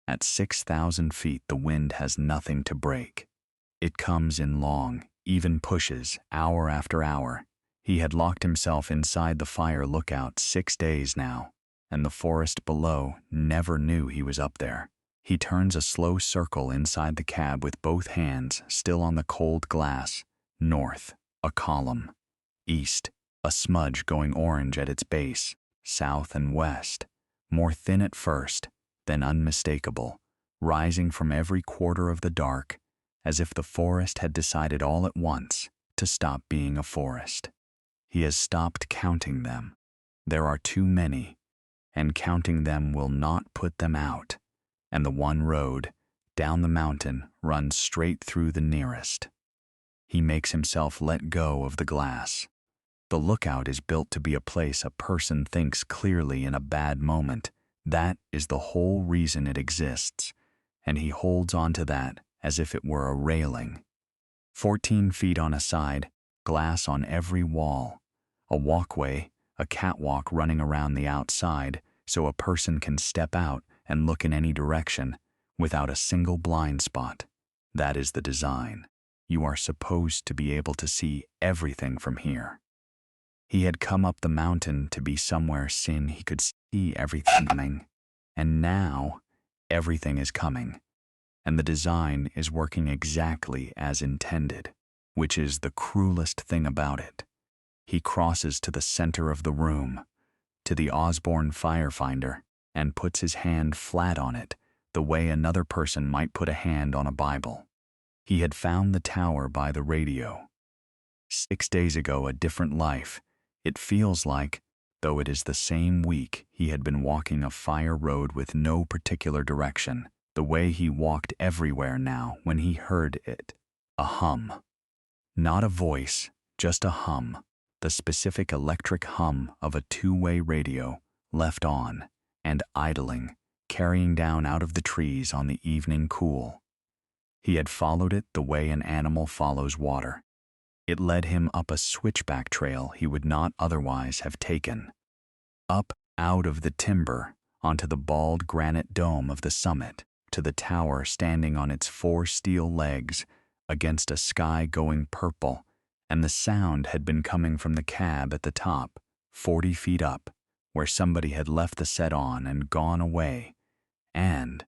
At 6,000 feet, the wind has nothing to break. It comes in long, even pushes, hour after hour. He had locked himself inside the fire lookout 6 days now, and the forest below never knew he was up there. He turns a slow circle inside the cab with both hands still on the cold glass. North, a column. East, a smudge going orange at its base. South and west, more thin at first, then unmistakable, rising from every quarter of the dark, as if the forest had decided all at once to stop being a forest. He has stopped counting them. There are too many, and counting them will not put them out, and the one road, down the mountain, runs straight through the nearest. He makes himself let go of the glass. The lookout is built to be a place a person thinks clearly in a bad moment. That is the whole reason it exists, and he holds on to that as if it were a railing. 14 feet on a side, glass on every wall, a walkway, a catwalk running around the outside so a person can step out and look in any direction without a single blind spot. That is the design. You are supposed to be able to see everything from here. He had come up the mountain to be somewhere sin he could see everything coming, and now everything is coming, and the design is working exactly as intended, which is the cruelest thing about it. He crosses to the center of the room, to the Osborne firefinder, and puts his hand flat on it, the way another person might put a hand on a Bible. He had found the tower by the radio. 6 days ago, a different life. It feels like, though it is the same week, he had been walking a fire road with no particular direction, the way he walked everywhere now when he heard it. A hum. Not a voice, just a hum. The specific electric hum of a two-way radio, left on, and idling, carrying down out of the trees on the evening cool. He had followed it the way an animal follows water. It led him up a switchback trail he would not otherwise have taken. Up out of the timber, onto the bald granite dome of the summit, to the tower standing on its 4 steel legs, against a sky going purple, and the sound had been coming from the cab at the top, 40 feet up, where somebody had left the set on and gone away, and,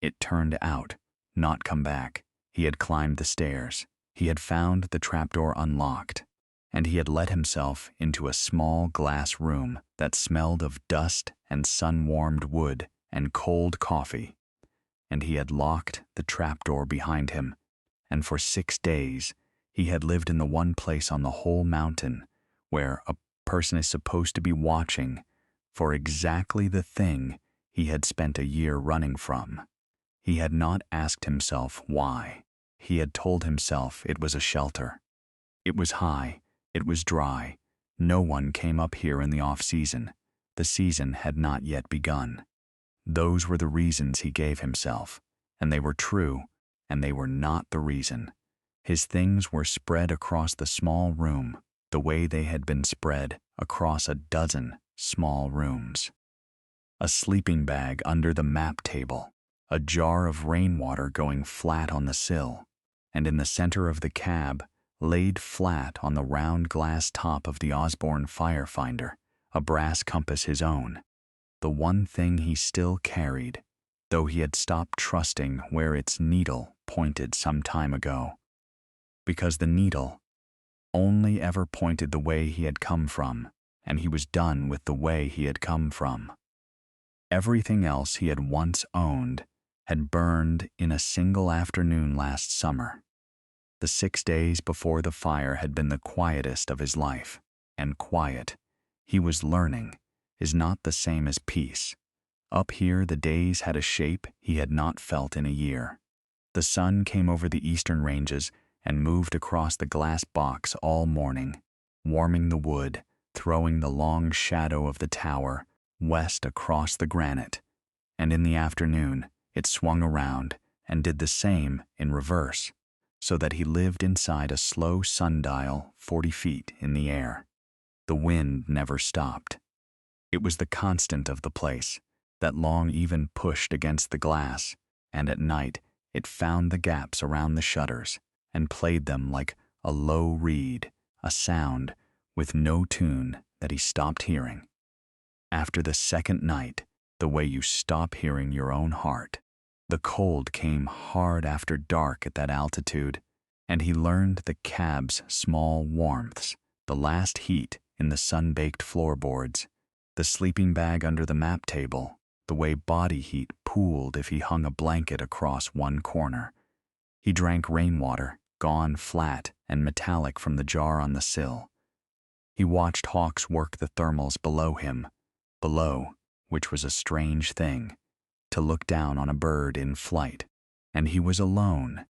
it turned out, not come back. He had climbed the stairs. He had found the trapdoor unlocked, and he had let himself into a small glass room that smelled of dust and sun-warmed wood and cold coffee, and he had locked the trapdoor behind him, and for 6 days he had lived in the one place on the whole mountain where a person is supposed to be watching for exactly the thing he had spent a year running from. He had not asked himself why. He had told himself it was a shelter. It was high. It was dry. No one came up here in the off-season. The season had not yet begun. Those were the reasons he gave himself, and they were true, and they were not the reason. His things were spread across the small room the way they had been spread across a dozen small rooms. A sleeping bag under the map table, a jar of rainwater going flat on the sill, and in the center of the cab, laid flat on the round glass top of the Osborne firefinder, a brass compass his own, the one thing he still carried, though he had stopped trusting where its needle pointed some time ago, because the needle only ever pointed the way he had come from, and he was done with the way he had come from. Everything else he had once owned had burned in a single afternoon last summer. The 6 days before the fire had been the quietest of his life, and quiet, he was learning, is not the same as peace. Up here the days had a shape he had not felt in a year. The sun came over the eastern ranges and moved across the glass box all morning, warming the wood, throwing the long shadow of the tower west across the granite, and in the afternoon it swung around and did the same in reverse, so that he lived inside a slow sundial 40 feet in the air. The wind never stopped. It was the constant of the place, that long even pushed against the glass, and at night it found the gaps around the shutters and played them like a low reed, a sound with no tune that he stopped hearing. After the second night, the way you stop hearing your own heart, the cold came hard after dark at that altitude, and he learned the cab's small warmths, the last heat in the sun-baked floorboards, the sleeping bag under the map table, the way body heat pooled if he hung a blanket across one corner. He drank rainwater, gone flat and metallic from the jar on the sill. He watched hawks work the thermals below him, below, which was a strange thing, to look down on a bird in flight. And he was alone.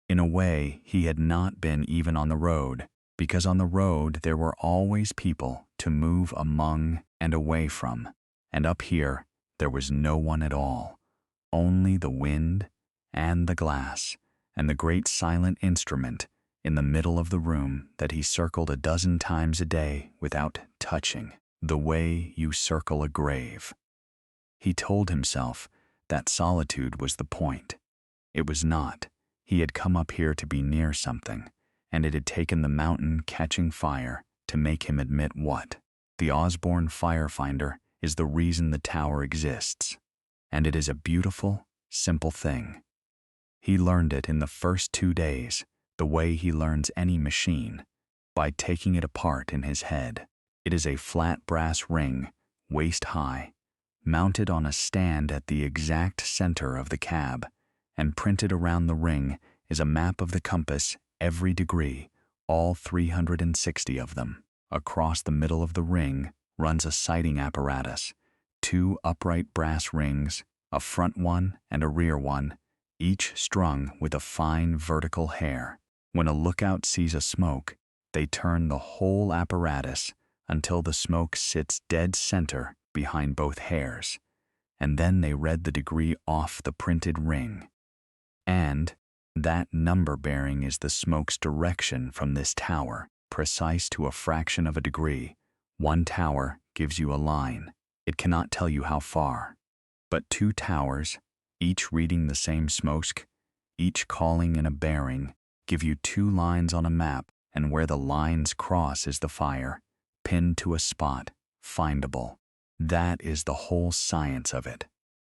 In a way, he had not been even on the road, because on the road there were always people to move among and away from, and up here there was no one at all, only the wind and the glass and the great silent instrument in the middle of the room that he circled a dozen times a day without touching, the way you circle a grave. He told himself that solitude was the point. It was not. He had come up here to be near something, and it had taken the mountain catching fire to make him admit what? The Osborne firefinder is the reason the tower exists, and it is a beautiful, simple thing. He learned it in the first 2 days, the way he learns any machine, by taking it apart in his head. It is a flat brass ring, waist high, mounted on a stand at the exact center of the cab, and printed around the ring is a map of the compass, every degree, all 360 of them. Across the middle of the ring runs a sighting apparatus, 2 upright brass rings, a front one and a rear one, each strung with a fine vertical hair. When a lookout sees a smoke, they turn the whole apparatus until the smoke sits dead center behind both hairs, and then they read the degree off the printed ring. And that number bearing is the smoke's direction from this tower, precise to a fraction of a degree. One tower gives you a line. It cannot tell you how far. But 2 towers, each reading the same smoke, each calling in a bearing, give you 2 lines on a map, and where the lines cross is the fire, pinned to a spot, findable. That is the whole science of it.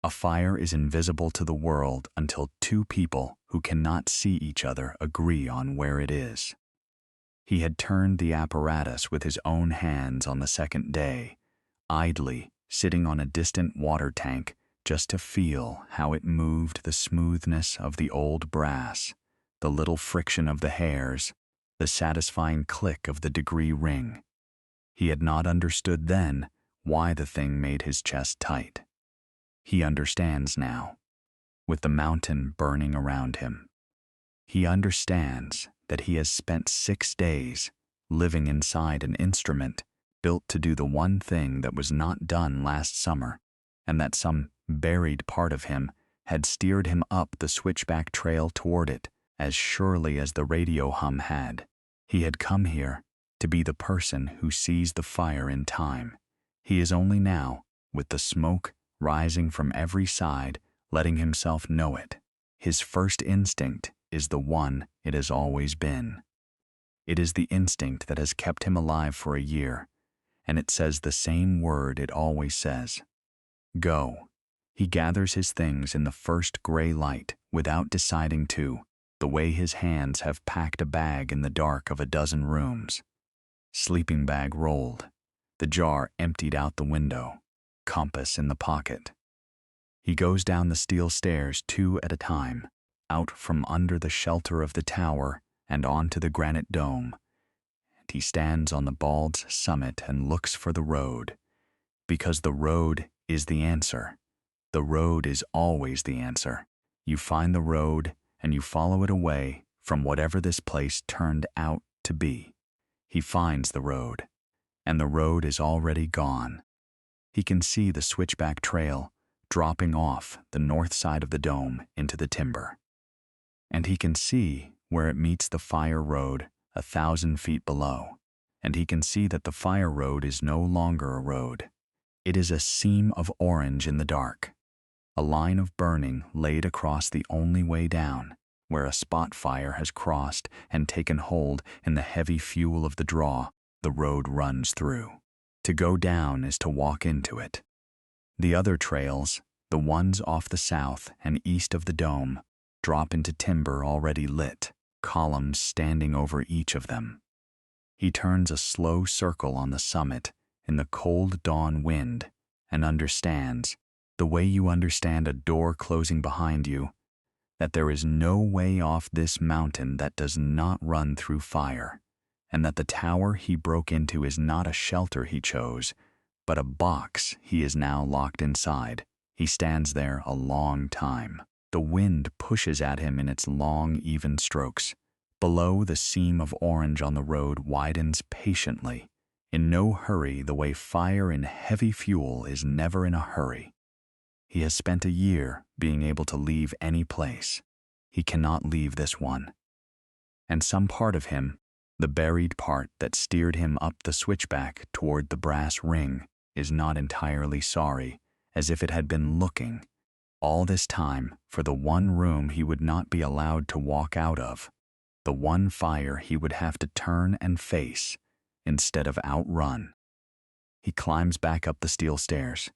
A fire is invisible to the world until 2 people who cannot see each other agree on where it is. He had turned the apparatus with his own hands on the second day, idly sitting on a distant water tank just to feel how it moved, the smoothness of the old brass, the little friction of the hairs, the satisfying click of the degree ring. He had not understood then why the thing made his chest tight. He understands now, with the mountain burning around him. He understands that he has spent 6 days living inside an instrument built to do the one thing that was not done last summer, and that some buried part of him had steered him up the switchback trail toward it as surely as the radio hum had. He had come here to be the person who sees the fire in time. He is only now, with the smoke rising from every side, letting himself know it. His first instinct is the one it has always been. It is the instinct that has kept him alive for a year, and it says the same word it always says. Go. He gathers his things in the first gray light without deciding to, the way his hands have packed a bag in the dark of a dozen rooms. Sleeping bag rolled, the jar emptied out the window, compass in the pocket. He goes down the steel stairs 2 at a time, out from under the shelter of the tower and onto the granite dome. And he stands on the bald's summit and looks for the road, because the road is the answer. The road is always the answer. You find the road and you follow it away from whatever this place turned out to be. He finds the road, and the road is already gone. He can see the switchback trail dropping off the north side of the dome into the timber. And he can see where it meets the fire road 1,000 feet below, and he can see that the fire road is no longer a road. It is a seam of orange in the dark, a line of burning laid across the only way down, where a spot fire has crossed and taken hold in the heavy fuel of the draw the road runs through. To go down is to walk into it. The other trails, the ones off the south and east of the dome, drop into timber already lit, columns standing over each of them. He turns a slow circle on the summit in the cold dawn wind and understands, the way you understand a door closing behind you, that there is no way off this mountain that does not run through fire, and that the tower he broke into is not a shelter he chose, but a box he is now locked inside. He stands there a long time. The wind pushes at him in its long, even strokes. Below, the seam of orange on the road widens patiently, in no hurry, the way fire in heavy fuel is never in a hurry. He has spent a year being able to leave any place. He cannot leave this one. And some part of him, the buried part that steered him up the switchback toward the brass ring, is not entirely sorry, as if it had been looking, all this time, for the one room he would not be allowed to walk out of, the one fire he would have to turn and face instead of outrun. He climbs back up the steel stairs.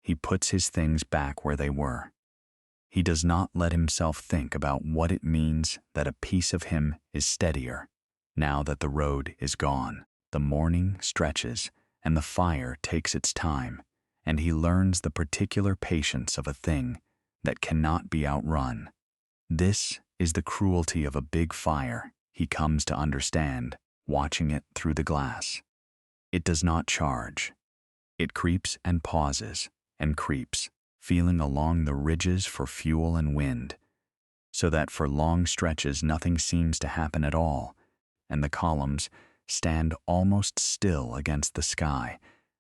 He puts his things back where they were. He does not let himself think about what it means that a piece of him is steadier, now that the road is gone. The morning stretches, and the fire takes its time, and he learns the particular patience of a thing that cannot be outrun. This is the cruelty of a big fire, he comes to understand, watching it through the glass. It does not charge. It creeps and pauses and creeps, feeling along the ridges for fuel and wind, so that for long stretches nothing seems to happen at all, and the columns stand almost still against the sky,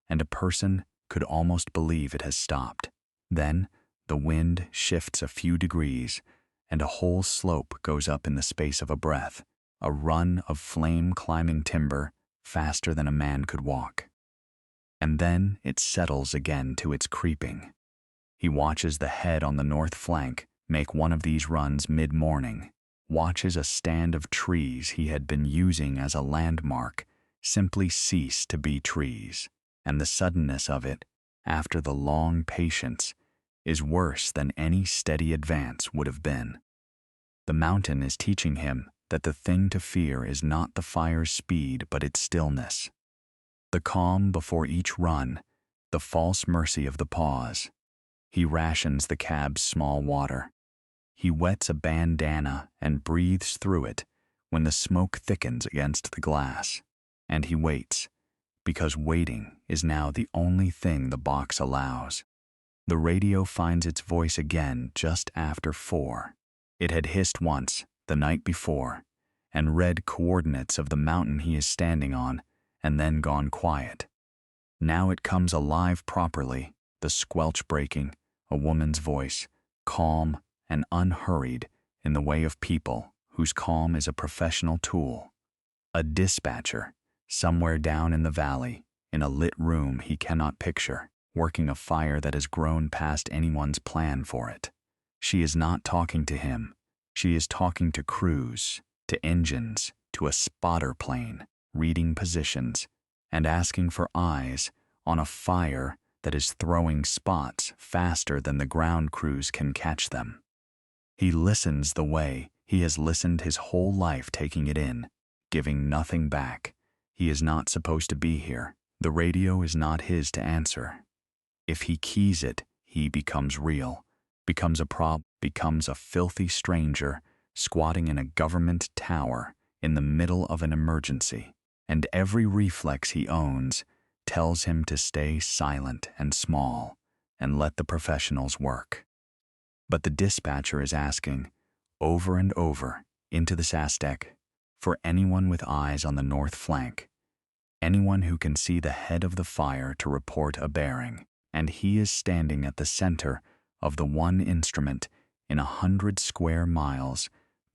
and a person could almost believe it has stopped. Then the wind shifts a few degrees, and a whole slope goes up in the space of a breath, a run of flame-climbing timber faster than a man could walk. And then it settles again to its creeping. He watches the head on the north flank make one of these runs mid-morning, watches a stand of trees he had been using as a landmark simply cease to be trees, and the suddenness of it, after the long patience, is worse than any steady advance would have been. The mountain is teaching him that the thing to fear is not the fire's speed but its stillness. The calm before each run, the false mercy of the pause. He rations the cab's small water. He wets a bandana and breathes through it when the smoke thickens against the glass. And he waits, because waiting is now the only thing the box allows. The radio finds its voice again just after 4. It had hissed once, the night before, and read coordinates of the mountain he is standing on, and then gone quiet. Now it comes alive properly, the squelch breaking, a woman's voice, calm and unhurried in the way of people whose calm is a professional tool. A dispatcher, somewhere down in the valley, in a lit room he cannot picture, working a fire that has grown past anyone's plan for it. She is not talking to him. She is talking to crews, to engines, to a spotter plane, reading positions, and asking for eyes on a fire that is throwing spots faster than the ground crews can catch them. He listens the way he has listened his whole life, taking it in, giving nothing back. He is not supposed to be here. The radio is not his to answer. If he keys it, he becomes real, becomes a becomes a filthy stranger squatting in a government tower in the middle of an emergency, and every reflex he owns tells him to stay silent and small and let the professionals work. But the dispatcher is asking, over and over, into the Sastek, for anyone with eyes on the north flank, anyone who can see the head of the fire to report a bearing, and he is standing at the center of the one instrument in 100 square miles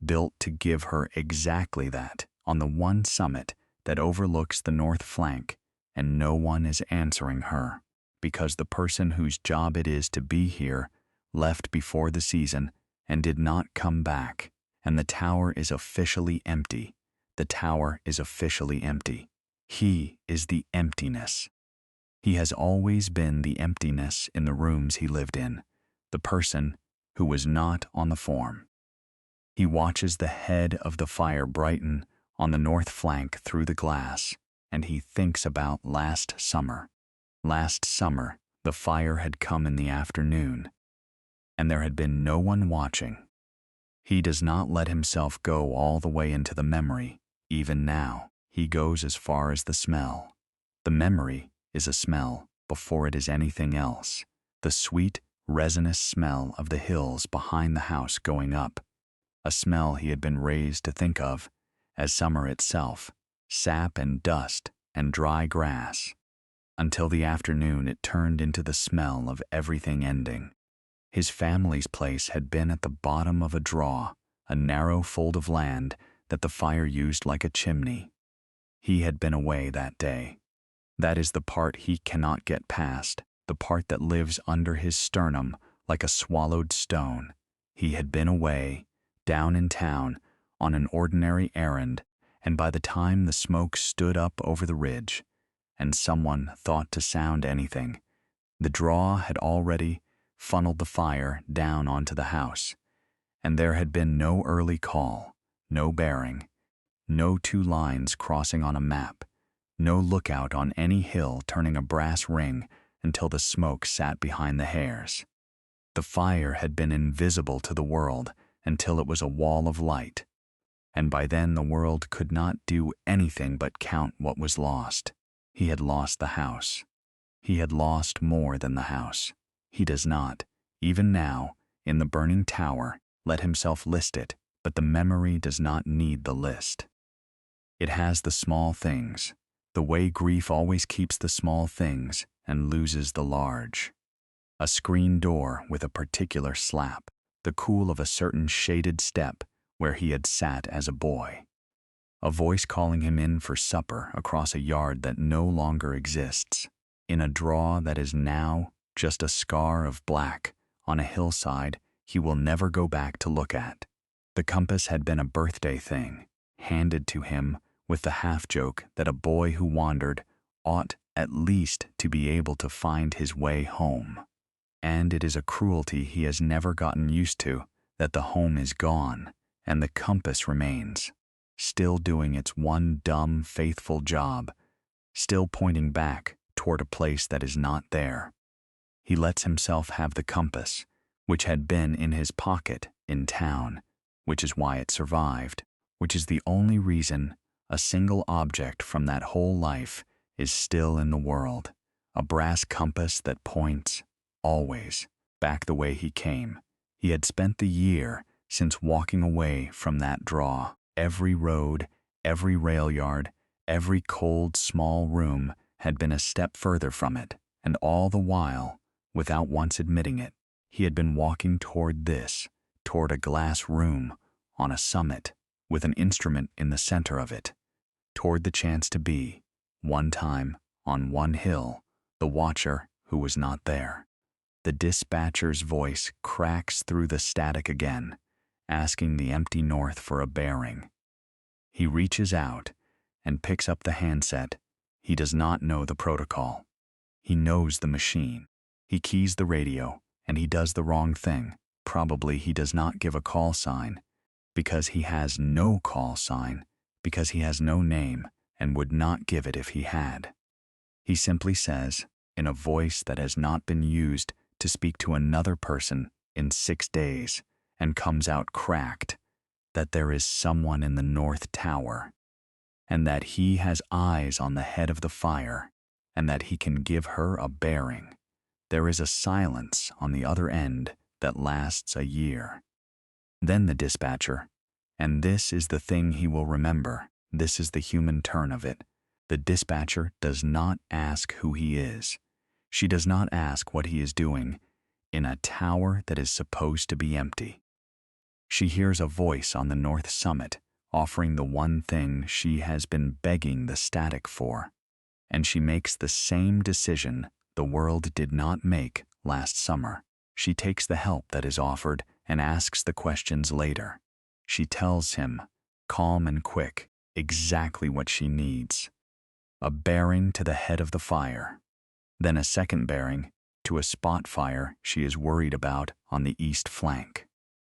built to give her exactly that, on the one summit that overlooks the north flank, and no one is answering her. because the person whose job it is to be here left before the season and did not come back, and the tower is officially empty. The tower is officially empty. He is the emptiness. He has always been the emptiness in the rooms he lived in, the person who was not on the form. He watches the head of the fire brighten on the north flank through the glass, and he thinks about last summer. Last summer, the fire had come in the afternoon, and there had been no one watching. He does not let himself go all the way into the memory. Even now, he goes as far as the smell. The memory is a smell before it is anything else. The sweet, resinous smell of the hills behind the house going up. A smell he had been raised to think of as summer itself, sap and dust and dry grass. Until the afternoon it turned into the smell of everything ending. His family's place had been at the bottom of a draw, a narrow fold of land that the fire used like a chimney. He had been away that day. That is the part he cannot get past, the part that lives under his sternum like a swallowed stone. He had been away, down in town, on an ordinary errand, and by the time the smoke stood up over the ridge, and someone thought to sound anything, the draw had already funneled the fire down onto the house, and there had been no early call, no bearing, no two lines crossing on a map, no lookout on any hill turning a brass ring until the smoke sat behind the hairs. The fire had been invisible to the world until it was a wall of light, and by then the world could not do anything but count what was lost. He had lost the house. He had lost more than the house. He does not, even now, in the burning tower, let himself list it, but the memory does not need the list. It has the small things, the way grief always keeps the small things and loses the large. A screen door with a particular slap, the cool of a certain shaded step where he had sat as a boy. A voice calling him in for supper across a yard that no longer exists, in a draw that is now just a scar of black on a hillside he will never go back to look at. The compass had been a birthday thing, handed to him with the half-joke that a boy who wandered ought at least to be able to find his way home. And it is a cruelty he has never gotten used to, that the home is gone, and the compass remains, still doing its one dumb, faithful job, still pointing back toward a place that is not there. He lets himself have the compass, which had been in his pocket in town, which is why it survived, which is the only reason a single object from that whole life is still in the world, a brass compass that points, always, back the way he came. He had spent the year since walking away from that draw. Every road, every rail yard, every cold, small room had been a step further from it, and all the while, without once admitting it, he had been walking toward this, toward a glass room on a summit with an instrument in the center of it, toward the chance to be, one time, on one hill, the watcher who was not there. The dispatcher's voice cracks through the static again, asking the empty north for a bearing. He reaches out and picks up the handset. He does not know the protocol. He knows the machine. He keys the radio, and he does the wrong thing. Probably he does not give a call sign, because he has no call sign, because he has no name and would not give it if he had. He simply says, in a voice that has not been used to speak to another person in 6 days, and comes out cracked, that there is someone in the North Tower, and that he has eyes on the head of the fire, and that he can give her a bearing. There is a silence on the other end that lasts a year. Then the dispatcher, and this is the thing he will remember, this is the human turn of it, the dispatcher does not ask who he is. She does not ask what he is doing in a tower that is supposed to be empty. She hears a voice on the north summit offering the one thing she has been begging the static for, and she makes the same decision the the world did not make last summer. She takes the help that is offered and asks the questions later. She tells him, calm and quick, exactly what she needs. A bearing to the head of the fire. Then a second bearing to a spot fire she is worried about on the east flank.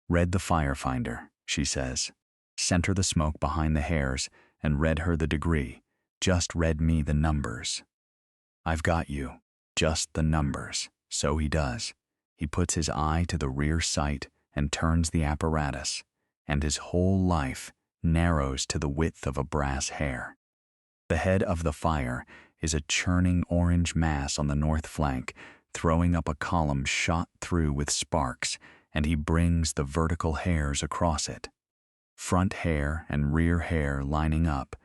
Read the firefinder, she says. Center the smoke behind the hairs and read her the degree. Just read me the numbers. I've got you. Just the numbers. So he does. He puts his eye to the rear sight and turns the apparatus, and his whole life narrows to the width of a brass hair. The head of the fire is a churning orange mass on the north flank, throwing up a column shot through with sparks, and he brings the vertical hairs across it. Front hair and rear hair lining up,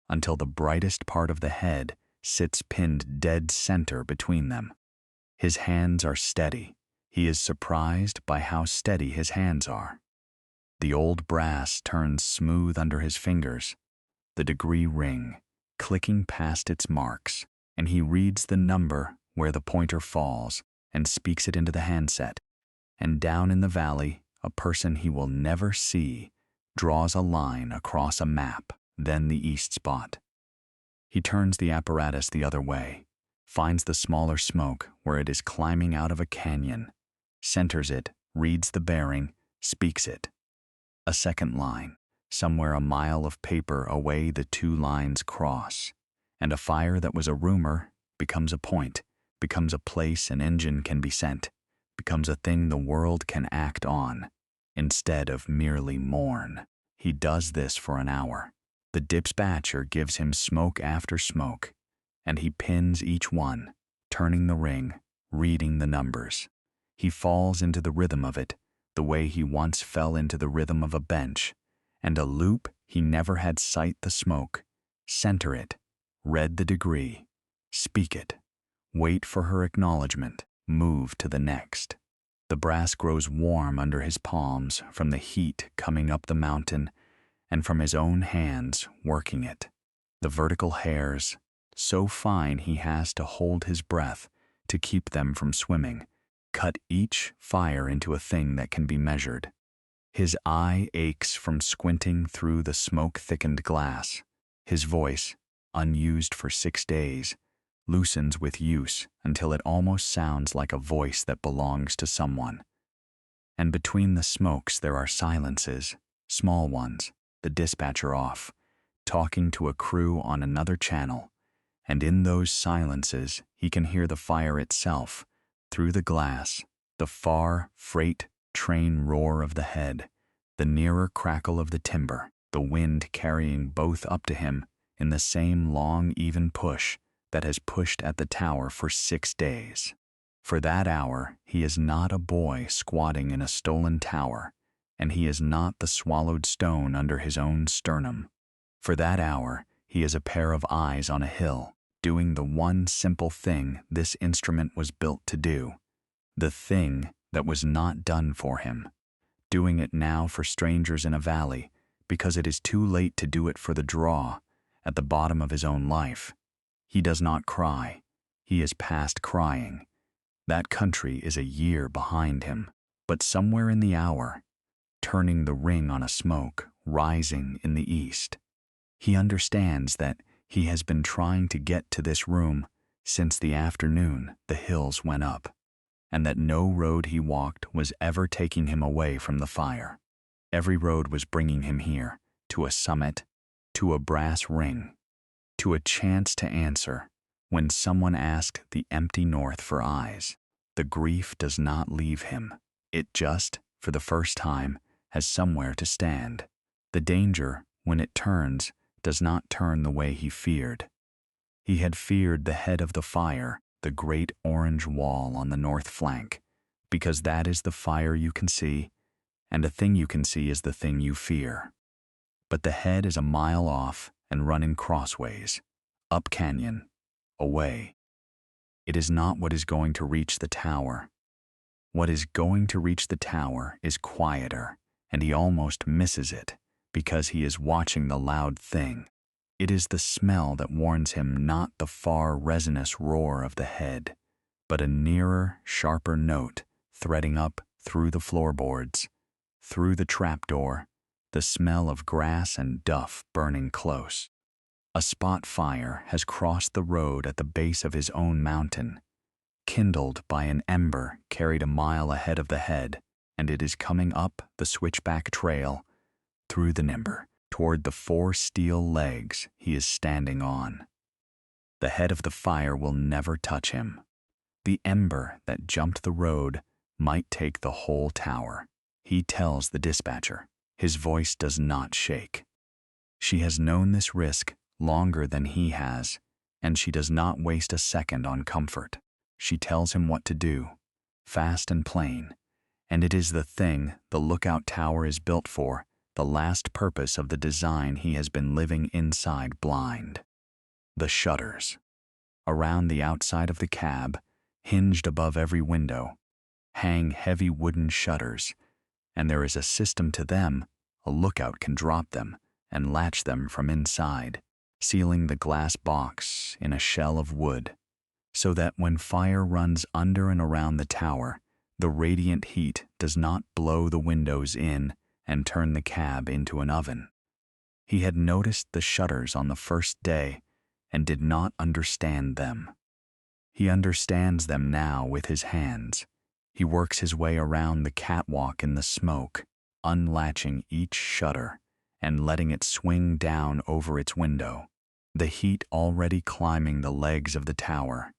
until the brightest part of the head sits pinned dead center between them. His hands are steady. He is surprised by how steady his hands are. The old brass turns smooth under his fingers, the degree ring, clicking past its marks, and he reads the number where the pointer falls and speaks it into the handset. And down in the valley, a person he will never see draws a line across a map, then the east spot. He turns the apparatus the other way, finds the smaller smoke where it is climbing out of a canyon, centers it, reads the bearing, speaks it. A second line, somewhere a mile of paper away the two lines cross, and a fire that was a rumor becomes a point, becomes a place an engine can be sent, becomes a thing the world can act on, instead of merely mourn. He does this for an hour. The dispatcher gives him smoke after smoke, and he pins each one, turning the ring, reading the numbers. He falls into the rhythm of it, the way he once fell into the rhythm of a bench, and a loop he never had sight the smoke, center it, read the degree, speak it, wait for her acknowledgement, move to the next. The brass grows warm under his palms from the heat coming up the mountain and from his own hands working it. The vertical hairs, so fine he has to hold his breath to keep them from swimming, cut each fire into a thing that can be measured. His eye aches from squinting through the smoke-thickened glass. His voice, unused for 6 days, loosens with use until it almost sounds like a voice that belongs to someone. And between the smokes there are silences, small ones, the dispatcher off, talking to a crew on another channel, and in those silences he can hear the fire itself, through the glass, the far freight train roar of the head, the nearer crackle of the timber, the wind carrying both up to him in the same long even push that has pushed at the tower for 6 days. For that hour he is not a boy squatting in a stolen tower, and he is not the swallowed stone under his own sternum. For that hour he is a pair of eyes on a hill, doing the one simple thing this instrument was built to do, the thing that was not done for him, doing it now for strangers in a valley because it is too late to do it for the draw at the bottom of his own life. He does not cry. He is past crying. That country is a year behind him, but somewhere in the hour, turning the ring on a smoke, rising in the east. He understands that he has been trying to get to this room since the afternoon the hills went up, and that no road he walked was ever taking him away from the fire. Every road was bringing him here, to a summit, to a brass ring, to a chance to answer when someone asked the empty north for eyes. The grief does not leave him. It just, for the first time, has somewhere to stand. The danger, when it turns, does not turn the way he feared. He had feared the head of the fire, the great orange wall on the north flank, because that is the fire you can see, and a thing you can see is the thing you fear. But the head is a mile off and running crossways, up canyon, away. It is not what is going to reach the tower. What is going to reach the tower is quieter, and he almost misses it because he is watching the loud thing. It is the smell that warns him, not the far resinous roar of the head. but a nearer, sharper note threading up through the floorboards, through the trapdoor, the smell of grass and duff burning close. A spot fire has crossed the road at the base of his own mountain, kindled by an ember carried a mile ahead of the head, and it is coming up the switchback trail, through the nimber, toward the 4 steel legs he is standing on. The head of the fire will never touch him. The ember that jumped the road might take the whole tower. He tells the dispatcher. His voice does not shake. She has known this risk longer than he has, and she does not waste a second on comfort. She tells him what to do, fast and plain, and it is the thing the lookout tower is built for, the last purpose of the design he has been living inside blind. The shutters. Around the outside of the cab, hinged above every window, hang heavy wooden shutters, and there is a system to them. A lookout can drop them and latch them from inside, sealing the glass box in a shell of wood, so that when fire runs under and around the tower, the radiant heat does not blow the windows in and turn the cab into an oven. He had noticed the shutters on the first day and did not understand them. He understands them now with his hands. He works his way around the catwalk in the smoke, unlatching each shutter and letting it swing down over its window, the heat already climbing the legs of the tower,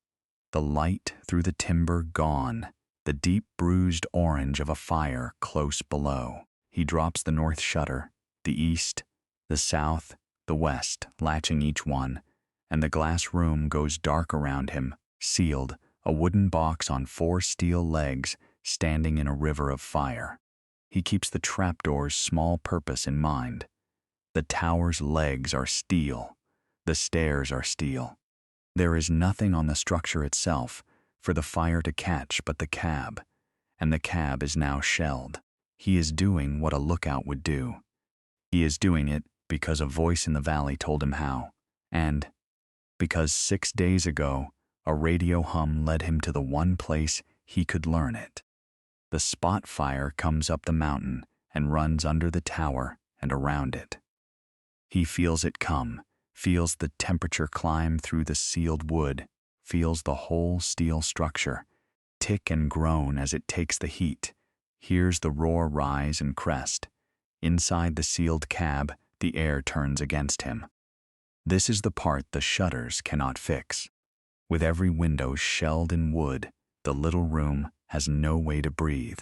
the light through the timber gone, the deep bruised orange of a fire close below. He drops the north shutter, the east, the south, the west, latching each one, and the glass room goes dark around him, sealed, a wooden box on 4 steel legs standing in a river of fire. He keeps the trapdoor's small purpose in mind. The tower's legs are steel. The stairs are steel. There is nothing on the structure itself for the fire to catch but the cab, and the cab is now shelled. He is doing what a lookout would do. He is doing it because a voice in the valley told him how, and because 6 days ago a radio hum led him to the one place he could learn it. The spot fire comes up the mountain and runs under the tower and around it. He feels it come, feels the temperature climb through the sealed wood, feels the whole steel structure tick and groan as it takes the heat, hears the roar rise and crest. Inside the sealed cab, the air turns against him. This is the part the shutters cannot fix. With every window shelled in wood, the little room has no way to breathe.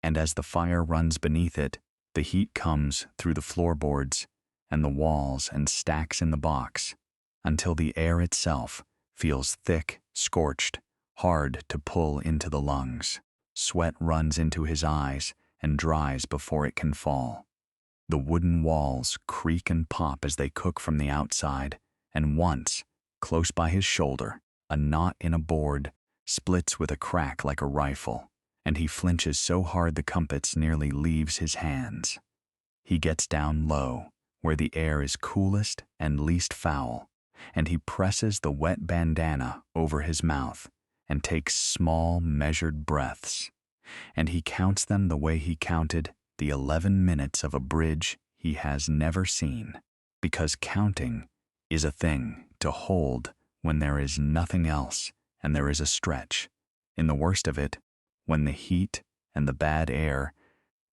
And as the fire runs beneath it, the heat comes through the floorboards and the walls and stacks in the box, until the air itself feels thick, scorched, hard to pull into the lungs. Sweat runs into his eyes and dries before it can fall. The wooden walls creak and pop as they cook from the outside, and once, close by his shoulder, a knot in a board splits with a crack like a rifle, and he flinches so hard the compass nearly leaves his hands. He gets down low, where the air is coolest and least foul, and he presses the wet bandana over his mouth and takes small, measured breaths, and he counts them the way he counted the 11 minutes of a bridge he has never seen, because counting is a thing to hold when there is nothing else and there is a stretch. In the worst of it, when the heat and the bad air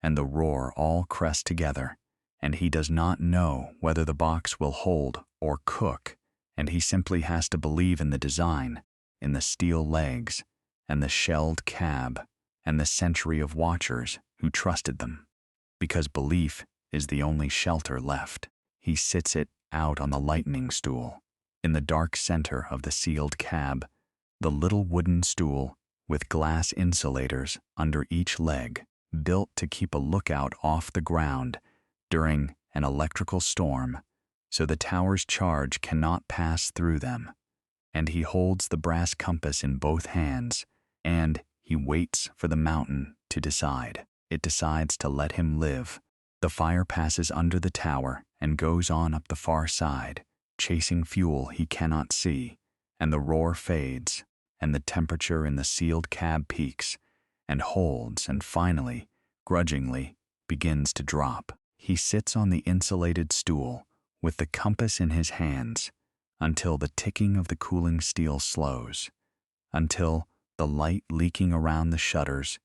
and the roar all crest together, and he does not know whether the box will hold or cook, and he simply has to believe in the design, in the steel legs, and the shelled cab, and the century of watchers who trusted them. Because belief is the only shelter left. He sits it out on the lightning stool, in the dark center of the sealed cab, the little wooden stool with glass insulators under each leg, built to keep a lookout off the ground during an electrical storm, so the tower's charge cannot pass through them. And he holds the brass compass in both hands, and he waits for the mountain to decide. It decides to let him live. The fire passes under the tower and goes on up the far side, chasing fuel he cannot see, and the roar fades. and the temperature in the sealed cab peaks, and holds, and finally, grudgingly, begins to drop. He sits on the insulated stool, with the compass in his hands, until the ticking of the cooling steel slows, until the light leaking around the shutters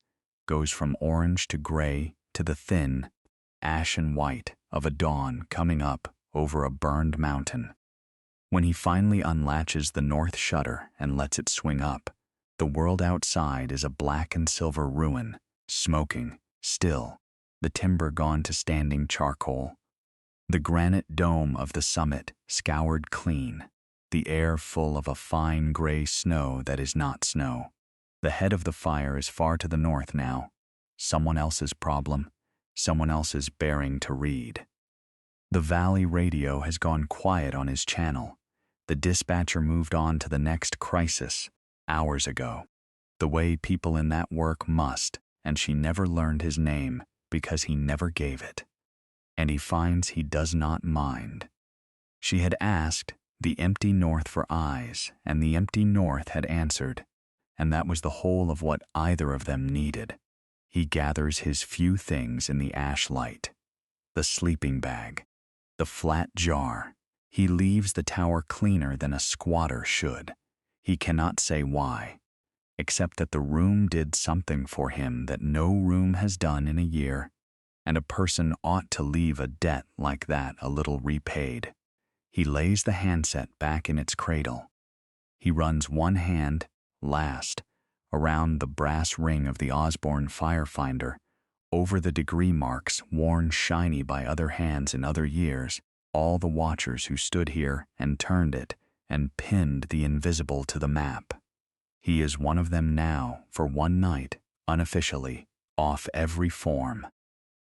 goes from orange to gray to the thin, ashen white of a dawn coming up over a burned mountain. When he finally unlatches the north shutter and lets it swing up, the world outside is a black and silver ruin, smoking, still, the timber gone to standing charcoal, the granite dome of the summit scoured clean, the air full of a fine gray snow that is not snow. The head of the fire is far to the north now. Someone else's problem, someone else's bearing to read. The valley radio has gone quiet on his channel. The dispatcher moved on to the next crisis hours ago, the way people in that work must, and she never learned his name because he never gave it. And he finds he does not mind. She had asked the empty north for eyes, and the empty north had answered, and that was the whole of what either of them needed. He gathers his few things in the ash light, the sleeping bag, the flat jar. He leaves the tower cleaner than a squatter should. He cannot say why, except that the room did something for him that no room has done in a year, and a person ought to leave a debt like that a little repaid. He lays the handset back in its cradle. He runs one hand, last, around the brass ring of the Osborne firefinder, over the degree marks worn shiny by other hands in other years, all the watchers who stood here and turned it and pinned the invisible to the map. He is one of them now, for one night, unofficially, off every form.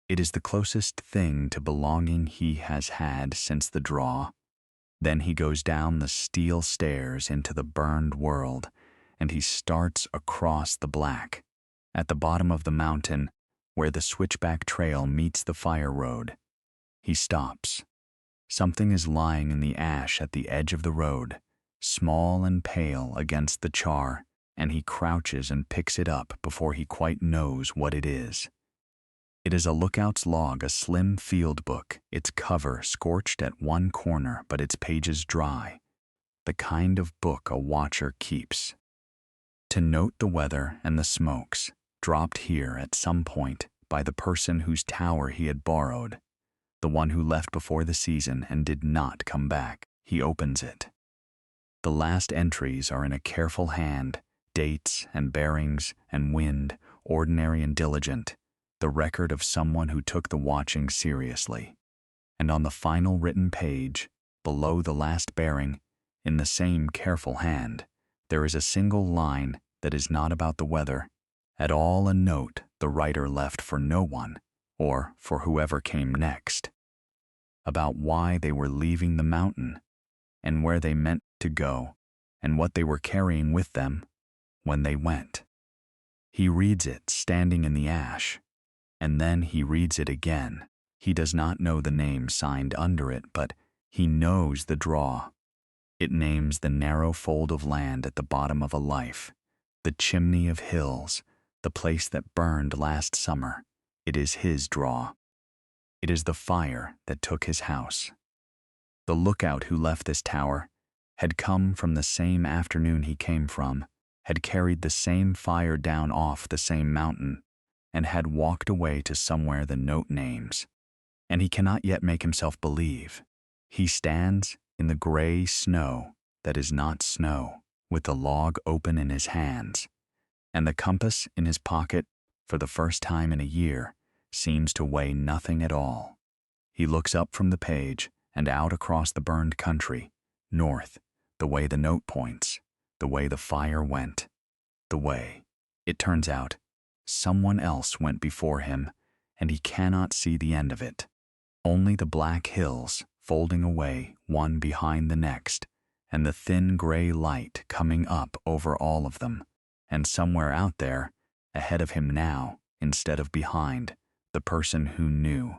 It is the closest thing to belonging he has had since the draw. Then he goes down the steel stairs into the burned world, and he starts across the black, at the bottom of the mountain, where the switchback trail meets the fire road. He stops. Something is lying in the ash at the edge of the road, small and pale against the char, and he crouches and picks it up before he quite knows what it is. It is a lookout's log, a slim field book, its cover scorched at one corner but its pages dry, the kind of book a watcher keeps. To note the weather and the smokes, dropped here at some point by the person whose tower he had borrowed, the one who left before the season and did not come back. He opens it. The last entries are in a careful hand, dates and bearings and wind, ordinary and diligent, the record of someone who took the watching seriously. And on the final written page, below the last bearing, in the same careful hand, there is a single line that is not about the weather, at all a note the writer left for no one, or for whoever came next, about why they were leaving the mountain, and where they meant to go, and what they were carrying with them when they went. He reads it standing in the ash, and then he reads it again. He does not know the name signed under it, but he knows the draw. It names the narrow fold of land at the bottom of a life, the chimney of hills, the place that burned last summer. It is his draw. It is the fire that took his house. The lookout who left this tower had come from the same afternoon he came from, had carried the same fire down off the same mountain, and had walked away to somewhere the note names. And he cannot yet make himself believe. He stands in the gray snow that is not snow, with the log open in his hands, and the compass in his pocket, for the first time in a year, seems to weigh nothing at all. He looks up from the page and out across the burned country, north, the way the note points, the way the fire went, the way, it turns out, someone else went before him, and he cannot see the end of it. Only the black hills folding away one behind the next, and the thin gray light coming up over all of them, and somewhere out there, ahead of him now, instead of behind, the person who knew.